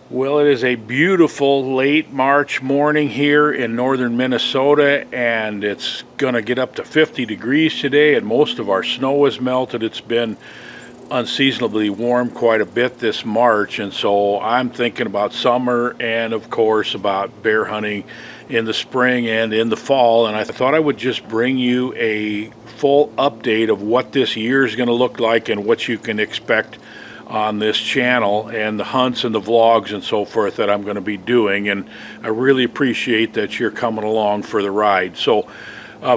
Well, it is a beautiful late March morning here in northern Minnesota, and it's going to get up to 50 degrees today, and most of our snow has melted. It's been unseasonably warm quite a bit this March, and so I'm thinking about summer and, of course, about bear hunting in the spring and in the fall. And I thought I would just bring you a full update of what this year is going to look like and what you can expect on this channel and the hunts and the vlogs and so forth that I'm going to be doing. And I really appreciate that you're coming along for the ride. So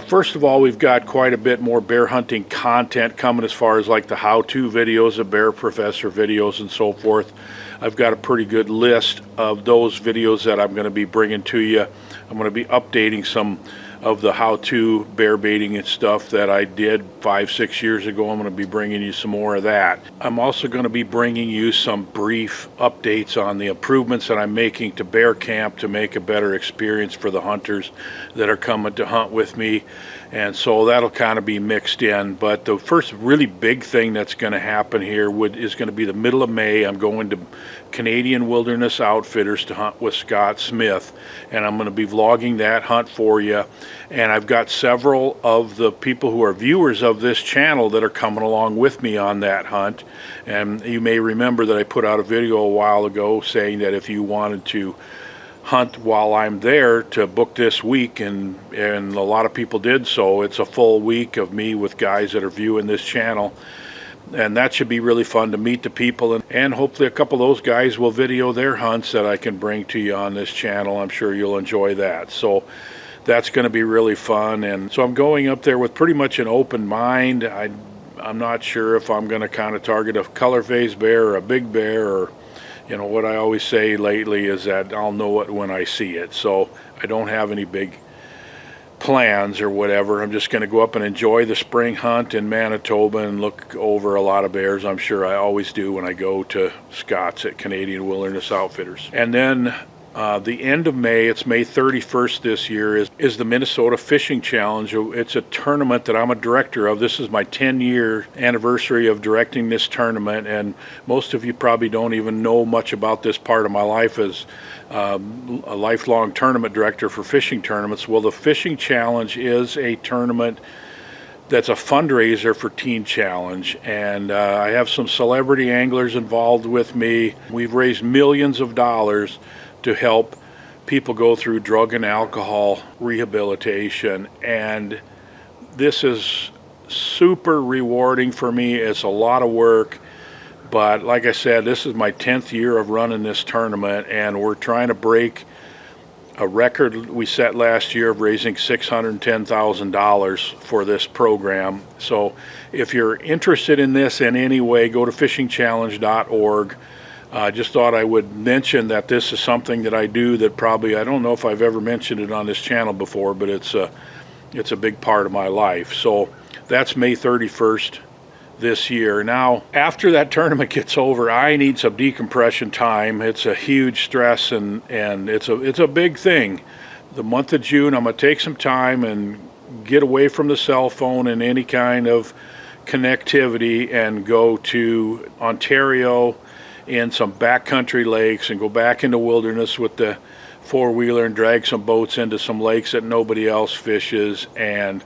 first of all, we've got quite a bit more bear hunting content coming as far as like the how-to videos, the Bear Professor videos and so forth. I've got a pretty good list of those videos that I'm going to be bringing to you. I'm going to be updating some of the how-to bear baiting and stuff that I did 5-6 years ago. I'm going to be bringing you some more of that. I'm also going to be bringing you some brief updates on the improvements that I'm making to bear camp to make a better experience for the hunters that are coming to hunt with me. And so that'll kind of be mixed in. But the first really big thing that's going to happen here is going to be the middle of May. I'm going to Canadian Wilderness Outfitters to hunt with Scott Smith, and I'm going to be vlogging that hunt for you. And I've got several of the people who are viewers of this channel that are coming along with me on that hunt. And you may remember that I put out a video a while ago saying that if you wanted to hunt while I'm there, to book this week, and a lot of people did. So it's a full week of me with guys that are viewing this channel, and that should be really fun to meet the people, and hopefully a couple of those guys will video their hunts that I can bring to you on this channel. I'm sure you'll enjoy that. So that's going to be really fun. And so I'm going up there with pretty much an open mind. I'm not sure if I'm going to kind of target a color phase bear or a big bear, or what I always say lately is that I'll know it when I see it. So I don't have any big plans or whatever. I'm just going to go up and enjoy the spring hunt in Manitoba and look over a lot of bears. I'm sure I always do when I go to Scott's at Canadian Wilderness Outfitters. And then the end of May, it's May 31st this year, is the Minnesota Fishing Challenge. It's a tournament that I'm a director of. This is my 10-year anniversary of directing this tournament, and most of you probably don't even know much about this part of my life as a lifelong tournament director for fishing tournaments. Well, the Fishing Challenge is a tournament that's a fundraiser for Teen Challenge, and I have some celebrity anglers involved with me. We've raised millions of dollars to help people go through drug and alcohol rehabilitation, and this is super rewarding for me. It's a lot of work, but like I said, this is my 10th year of running this tournament, and we're trying to break a record we set last year of raising $610,000 for this program. So if you're interested in this in any way, go to fishingchallenge.org. I just thought I would mention that this is something that I do that probably, I don't know if I've ever mentioned it on this channel before, but it's a big part of my life. So that's May 31st this year. Now, after that tournament gets over, I need some decompression time. It's a huge stress, and it's a big thing. The month of June, I'm going to take some time and get away from the cell phone and any kind of connectivity and go to Ontario in some backcountry lakes and go back into wilderness with the four-wheeler and drag some boats into some lakes that nobody else fishes. And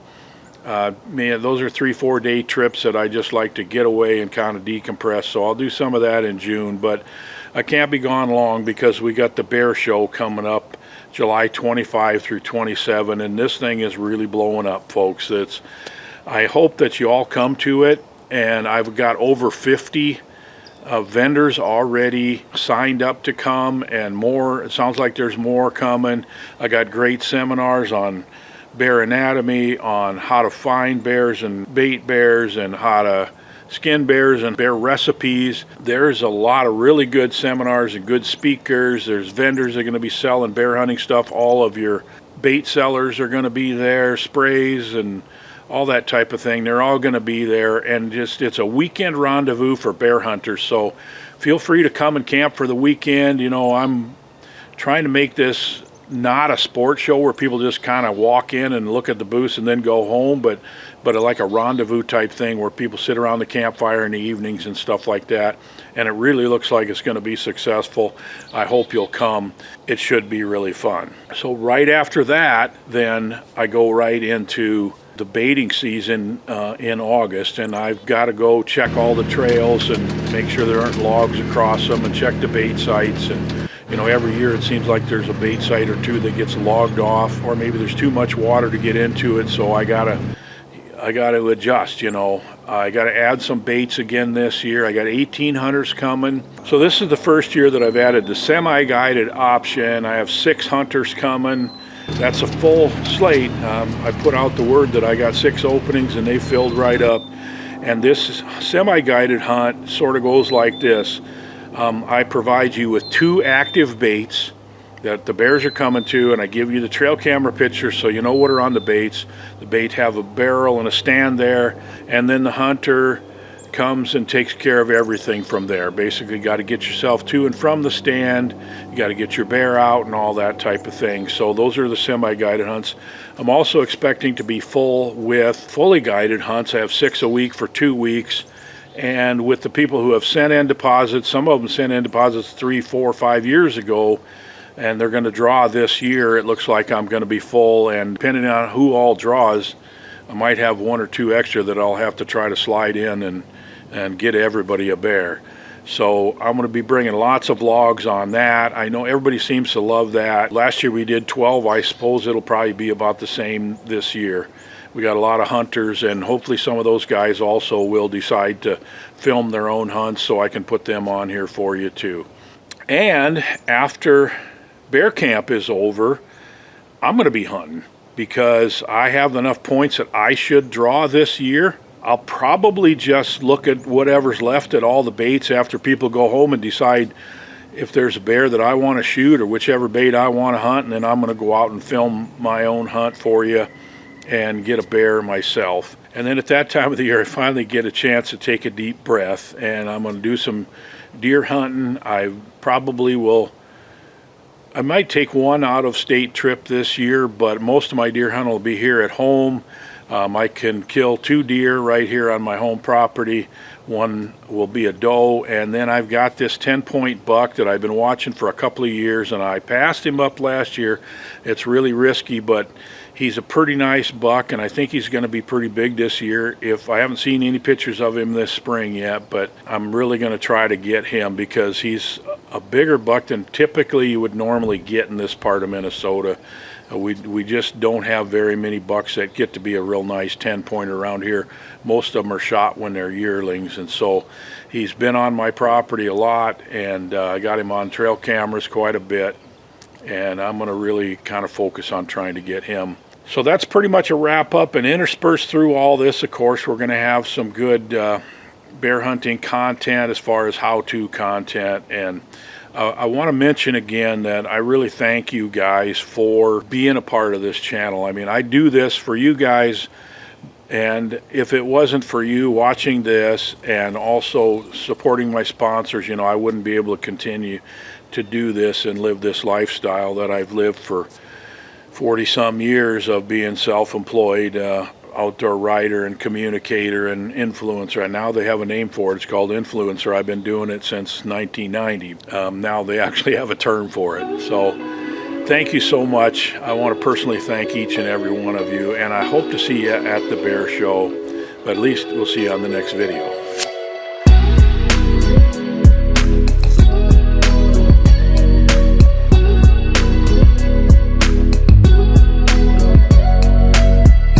man, those are 3-4 day trips that I just like to get away and kind of decompress. So I'll do some of that in June, but I can't be gone long because we got the Bear Show coming up July 25 through 27, and this thing is really blowing up, folks. I hope that you all come to it, and I've got over 50 vendors already signed up to come, and more. It sounds like there's more coming. I got great seminars on bear anatomy, on how to find bears and bait bears, and how to skin bears and bear recipes. There's a lot of really good seminars and good speakers. There's vendors that are going to be selling bear hunting stuff. All of your bait sellers are going to be there, sprays and all that type of thing. They're all going to be there, and it's a weekend rendezvous for bear hunters. So feel free to come and camp for the weekend. I'm trying to make this not a sports show where people just kind of walk in and look at the booths and then go home, but like a rendezvous type thing where people sit around the campfire in the evenings and stuff like that. And it really looks like it's going to be successful. I hope you'll come. It should be really fun. So right after that, then I go right into the baiting season in August, and I've got to go check all the trails and make sure there aren't logs across them, and check the bait sites. And you know, every year it seems like there's a bait site or two that gets logged off, or maybe there's too much water to get into it, so I gotta adjust. You know, I gotta add some baits again this year. I got 18 hunters coming. So this is the first year that I've added the semi-guided option. I have 6 hunters coming. That's a full slate. I put out the word that I got 6 openings, and they filled right up. And this semi-guided hunt sort of goes like this. I provide you with 2 active baits that the bears are coming to, and I give you the trail camera pictures so you know what are on the baits. The bait have a barrel and a stand there, and then the hunter comes and takes care of everything from there. Basically, got to get yourself to and from the stand, you got to get your bear out and all that type of thing. So those are the semi-guided hunts. I'm also expecting to be full with fully guided hunts. I have 6 a week for 2 weeks. And with the people who have sent in deposits, some of them sent in deposits 3, 4, 5 years ago, and they're going to draw this year. It looks like I'm going to be full, and depending on who all draws, I might have 1 or 2 extra that I'll have to try to slide in and get everybody a bear. So I'm going to be bringing lots of logs on that. I know everybody seems to love that. Last year we did 12. I suppose it'll probably be about the same this year. We got a lot of hunters, and hopefully some of those guys also will decide to film their own hunts, so I can put them on here for you too. And after bear camp is over, I'm going to be hunting because I have enough points that I should draw this year. I'll probably just look at whatever's left at all the baits after people go home and decide if there's a bear that I want to shoot or whichever bait I want to hunt, and then I'm going to go out and film my own hunt for you and get a bear myself. And then at that time of the year, I finally get a chance to take a deep breath, and I'm going to do some deer hunting. I might take 1 out-of-state trip this year, but most of my deer hunting will be here at home. I can kill 2 deer right here on my home property. 1 will be a doe, and then I've got this 10-point buck that I've been watching for a couple of years, and I passed him up last year. It's really risky, but he's a pretty nice buck, and I think he's going to be pretty big this year. If I haven't seen any pictures of him this spring yet, but I'm really going to try to get him because he's a bigger buck than typically you would normally get in this part of Minnesota. We just don't have very many bucks that get to be a real nice 10-pointer around here. Most of them are shot when they're yearlings, and so he's been on my property a lot, and I got him on trail cameras quite a bit, and I'm going to really kind of focus on trying to get him. So that's pretty much a wrap up, and interspersed through all this, of course, we're going to have some good bear hunting content as far as how-to content. And I want to mention again that I really thank you guys for being a part of this channel. I mean, I do this for you guys, and if it wasn't for you watching this and also supporting my sponsors, you know, I wouldn't be able to continue to do this and live this lifestyle that I've lived for 40-some years of being self-employed outdoor writer and communicator and influencer. And now they have a name for it. It's called influencer. I've been doing it since 1990. Now they actually have a term for it. So thank you so much. I want to personally thank each and every one of you, and I hope to see you at the bear show, but at least we'll see you on the next video.